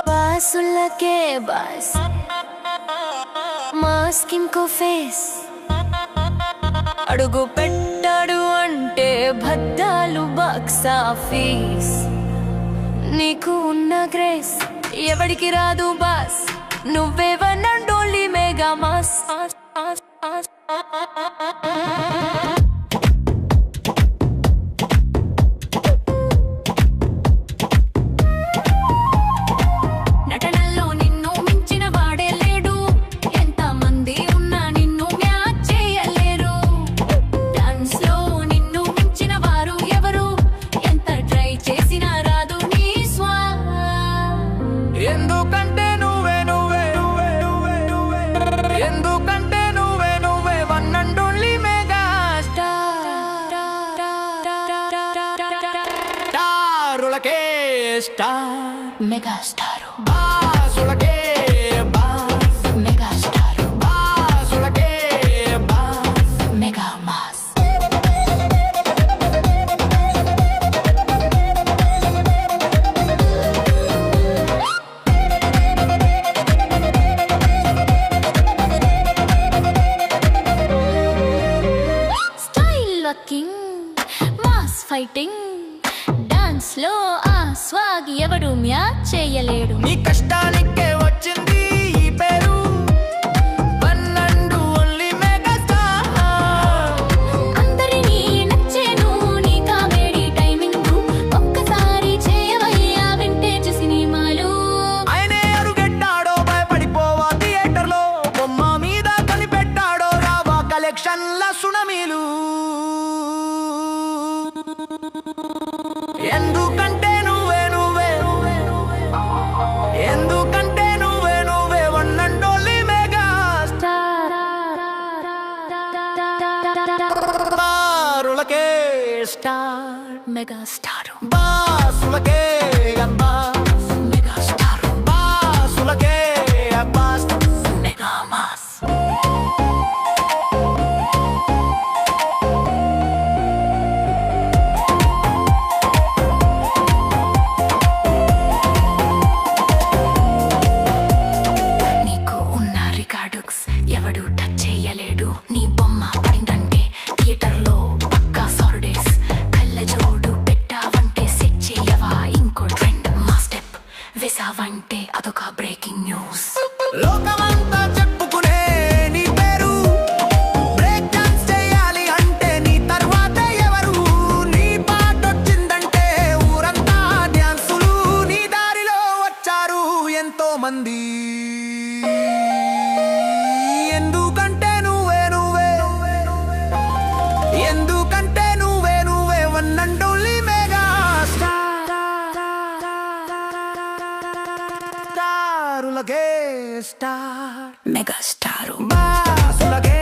బాసులకే boss masking కో face అడుగు పెట్టాడు అంటే భద్దాలు బాక్స్ ఆఫీస్ నీకు ఉన్న గ్రేస్ ఎవడికి రాదు బాస్ నువ్వే one and only mega mass star mega star బాసులకే బాస్ మెగా స్టార్ బాసులకే boss mega mass style looking mass fighting dance లో ఆ స్వాగ్ ఎవడు మ్యాచ్ చేయలేడు నీ కష్టానికే వచ్చింది ఈ పేరు one and only mega star అందరినీ నచ్చేను నీ కామెడీ టైమింగ్ ఒక్కసారి చేయవయ్యా వింటేజ్ సినిమాలు ఆయనే అరుగెట్టాడో భయపడిపోవా థియేటర్ లో బొమ్మ మీద కనిపెట్టాడో రావా కలెక్షన్ల సునమీలు ఎందుకంటే నువ్వే నువ్వే ఎందుకంటే నువ్వే నువ్వే one and only mega star స్టారులకే స్టార్ మెగా స్టార్ బాసులకే బాస్ మెగా స్టార్ బాసులకే బాస్ మెగా మాస్ నీకు ఉన్న రికార్డ్స్ ఎవడు టచ్ చేయలేడు నీ బొమ్మ పడిందంటే థియేటర్ లో పక్కా సార్డేస్ కళ్ళజోడు పెట్టావంటే సెట్ చేయవా ఇంకో ట్రెండ్ మా స్టెప్ వేసావంటే అదొక బ్రేకింగ్ న్యూస్ లోకమంతా చెప్పుకునే నీ పేరు బ్రేక్ డాన్స్ చేయాలి అంటే నీ తర్వాత ఎవరు నీ పాట వచ్చిందంటే ఊరంతా డ్యాన్సులు నీ దారిలో వచ్చారు ఎంతో మంది ఎందుకంటే నువ్వే నువ్వే ఎందుకంటే నువ్వే నువ్వే వన్ అండ్ ఓన్లీ మెగా స్టారులకే స్టార్ మెగా స్టార్ బాసులకే